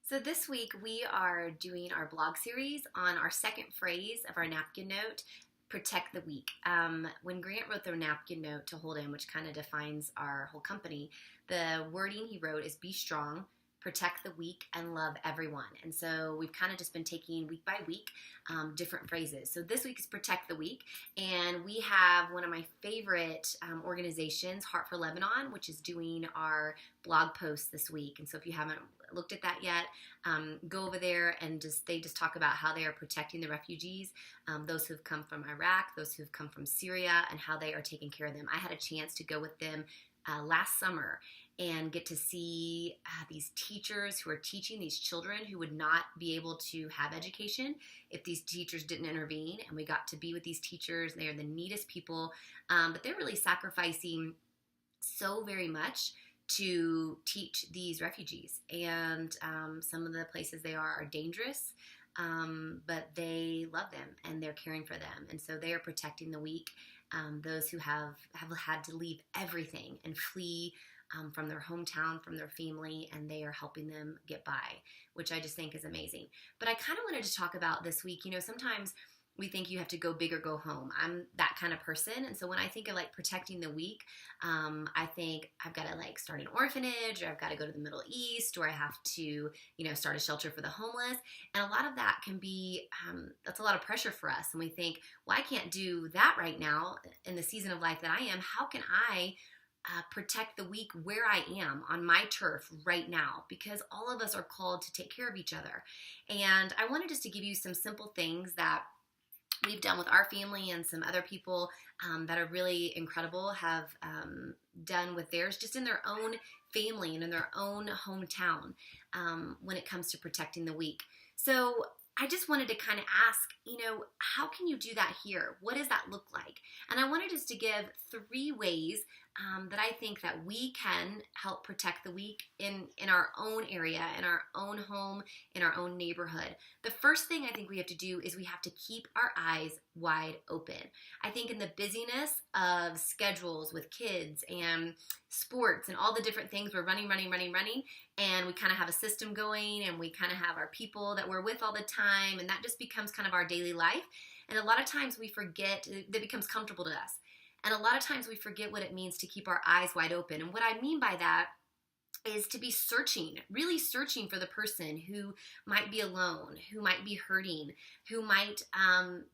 So this week we are doing our blog series on our second phrase of our napkin note, protect the weak. When Grant wrote the napkin note to hold in, which kind of defines our whole company, the wording he wrote is be strong, protect the weak, and love everyone. And so we've kind of just been taking week by week different phrases. So this week is protect the weak, and we have one of my favorite organizations, Heart for Lebanon, which is doing our blog post this week. And so if you haven't looked at that yet, go over there and they just talk about how they are protecting the refugees, those who've come from Iraq, those who've come from Syria, and how they are taking care of them. I had a chance to go with them last summer and get to see these teachers who are teaching these children who would not be able to have education if these teachers didn't intervene. And we got to be with these teachers. They are the neatest people, but they're really sacrificing so very much to teach these refugees. And some of the places they are dangerous, but they love them and they're caring for them. And so they are protecting the weak, those who have had to leave everything and flee from their hometown, from their family, and they are helping them get by, which I just think is amazing. But I kind of wanted to talk about this week, sometimes we think you have to go big or go home. I'm that kind of person. And so when I think of protecting the weak, I think I've got to start an orphanage, or I've got to go to the Middle East, or I have to, start a shelter for the homeless. And a lot of that can be, that's a lot of pressure for us. And we think, well, I can't do that right now in the season of life that I am. How can I protect the weak where I am on my turf right now? Because all of us are called to take care of each other. And I wanted just to give you some simple things that we've done with our family and some other people that are really incredible have done with theirs just in their own family and in their own hometown when it comes to protecting the weak. So I just wanted to kind of ask, how can you do that here? What does that look like? And I wanted just to give 3 ways that I think that we can help protect the weak in our own area, in our own home, in our own neighborhood. The first thing I think we have to do is we have to keep our eyes wide open. I think in the busyness of schedules with kids and sports and all the different things, we're running, and we kind of have a system going, and we kind of have our people that we're with all the time, and that just becomes kind of our daily life. And a lot of times we forget, that becomes comfortable to us. And a lot of times we forget what it means to keep our eyes wide open. And what I mean by that is to be searching, really searching for the person who might be alone, who might be hurting, who might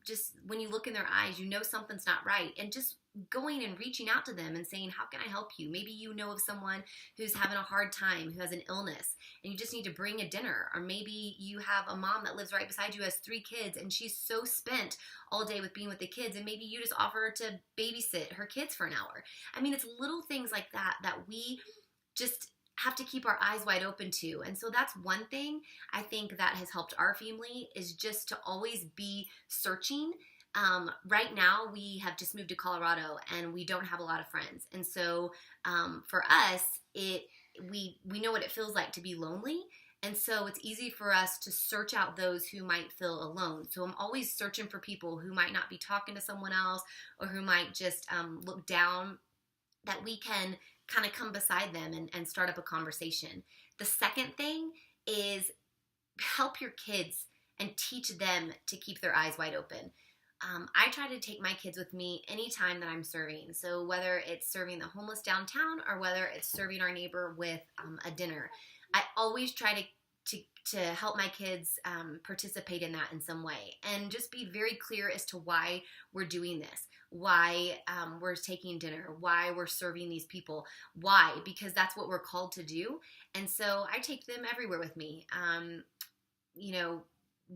just, when you look in their eyes, something's not right. And just going and reaching out to them and saying, how can I help you? Maybe you know of someone who's having a hard time, who has an illness, and you just need to bring a dinner. Or maybe you have a mom that lives right beside you, has 3 kids, and she's so spent all day with being with the kids, and maybe you just offer to babysit her kids for an hour. I mean, it's little things like that that we just have to keep our eyes wide open to. And so that's one thing I think that has helped our family, is just to always be searching. Right now we have just moved to Colorado and we don't have a lot of friends. And so for us, we know what it feels like to be lonely. And so it's easy for us to search out those who might feel alone. So I'm always searching for people who might not be talking to someone else, or who might just look down, that we can kind of come beside them and start up a conversation. The second thing is help your kids and teach them to keep their eyes wide open. I try to take my kids with me anytime that I'm serving. So whether it's serving the homeless downtown, or whether it's serving our neighbor with a dinner, I always try to help my kids participate in that in some way, and just be very clear as to why we're doing this, why we're taking dinner, why we're serving these people, why, because that's what we're called to do. And so I take them everywhere with me,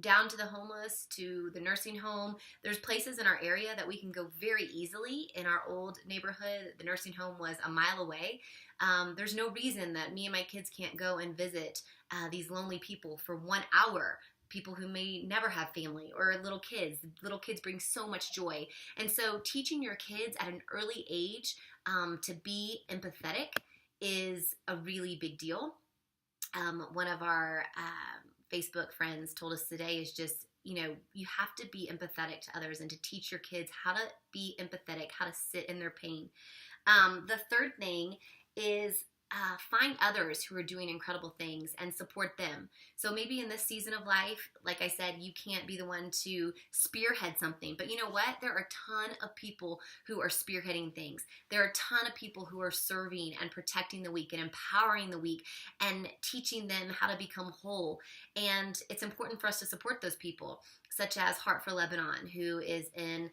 down to the homeless, to the nursing home. There's places in our area that we can go very easily. In our old neighborhood, the nursing home was a mile away. There's no reason that me and my kids can't go and visit these lonely people for 1 hour, people who may never have family, or little kids. Little kids bring so much joy. And so teaching your kids at an early age to be empathetic is a really big deal. One of our Facebook friends told us today is just, you have to be empathetic to others, and to teach your kids how to be empathetic, how to sit in their pain. The third thing is find others who are doing incredible things and support them. So maybe in this season of life, like I said, you can't be the one to spearhead something. But you know what? There are a ton of people who are spearheading things. There are a ton of people who are serving and protecting the weak and empowering the weak and teaching them how to become whole. And it's important for us to support those people, such as Heart for Lebanon, who is in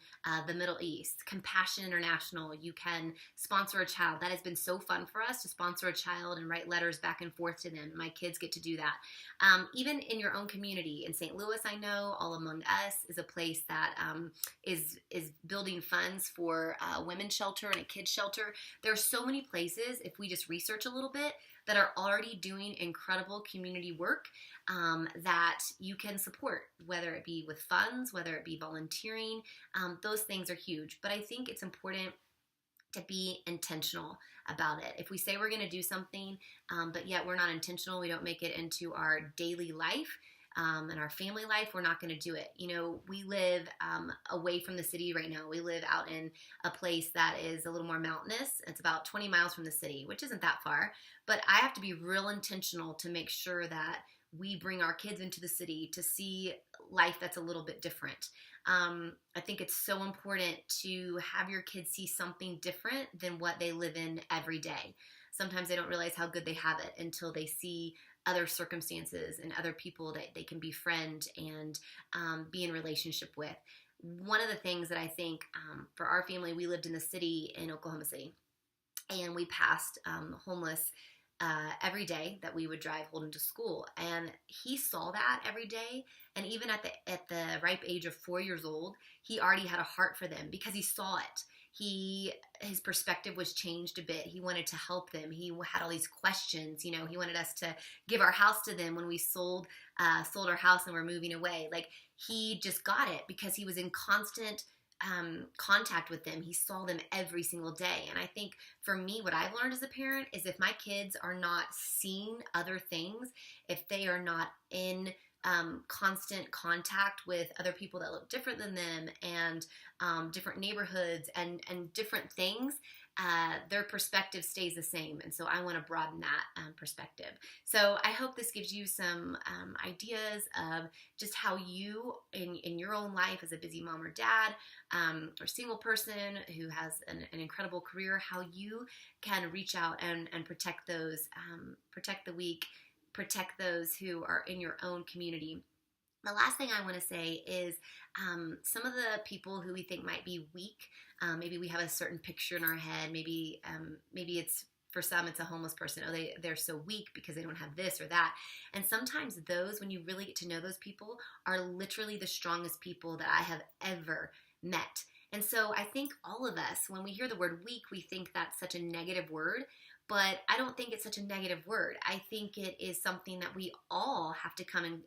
the Middle East. Compassion International, you can sponsor a child. That has been so fun for us to sponsor a child and write letters back and forth to them. My kids get to do that. Even in your own community. In St. Louis, I know All Among Us is a place that is building funds for a women's shelter and a kids shelter. There are so many places, if we just research a little bit, that are already doing incredible community work that you can support, whether it be with funds, whether it be volunteering. Those things are huge. But I think it's important to be intentional about it. If we say we're going to do something, but yet we're not intentional, we don't make it into our daily life, and our family life, we're not going to do it. You know, we live away from the city right now. We live out in a place that is a little more mountainous. It's about 20 miles from the city, which isn't that far. But I have to be real intentional to make sure that we bring our kids into the city to see life that's a little bit different. I think it's so important to have your kids see something different than what they live in every day. Sometimes they don't realize how good they have it until they see other circumstances and other people that they can befriend and be in relationship with. One of the things that I think for our family, we lived in the city in Oklahoma City, and we passed homeless every day that we would drive Holden to school, and he saw that every day. And even at the ripe age of 4 years old, he already had a heart for them because he saw it. His perspective was changed a bit. He wanted to help them. He had all these questions. You know, he wanted us to give our house to them when we sold our house and we're moving away. Like, he just got it because he was in constant contact with them. He saw them every single day. And I think for me, what I've learned as a parent is if my kids are not seeing other things, if they are not in constant contact with other people that look different than them and different neighborhoods and different things, their perspective stays the same. And so I want to broaden that perspective. So I hope this gives you some ideas of just how you, in your own life as a busy mom or dad, or single person who has an incredible career, how you can reach out and protect those, protect the weak, protect those who are in your own community. The last thing I want to say is some of the people who we think might be weak, maybe we have a certain picture in our head, maybe it's, for some, it's a homeless person. Oh, they're so weak because they don't have this or that. And sometimes those, when you really get to know those people, are literally the strongest people that I have ever met. And so I think all of us, when we hear the word weak, we think that's such a negative word. But I don't think it's such a negative word. I think it is something that we all have to come and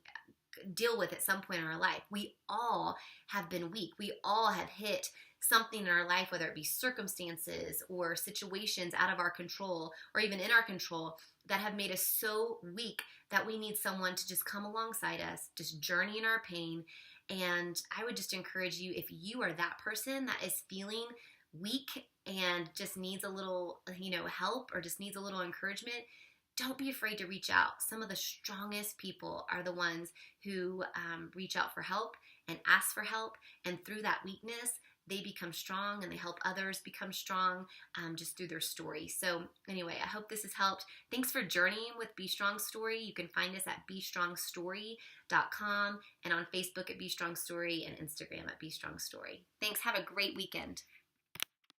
deal with at some point in our life. We all have been weak. We all have hit something in our life, whether it be circumstances or situations out of our control or even in our control, that have made us so weak that we need someone to just come alongside us, just journey in our pain. And I would just encourage you, if you are that person that is feeling weak and just needs a little, help or just needs a little encouragement, don't be afraid to reach out. Some of the strongest people are the ones who reach out for help and ask for help. And through that weakness, they become strong and they help others become strong just through their story. So anyway, I hope this has helped. Thanks for journeying with Be Strong Story. You can find us at bestrongstory.com and on Facebook at Be Strong Story and Instagram at Be Strong Story. Thanks. Have a great weekend.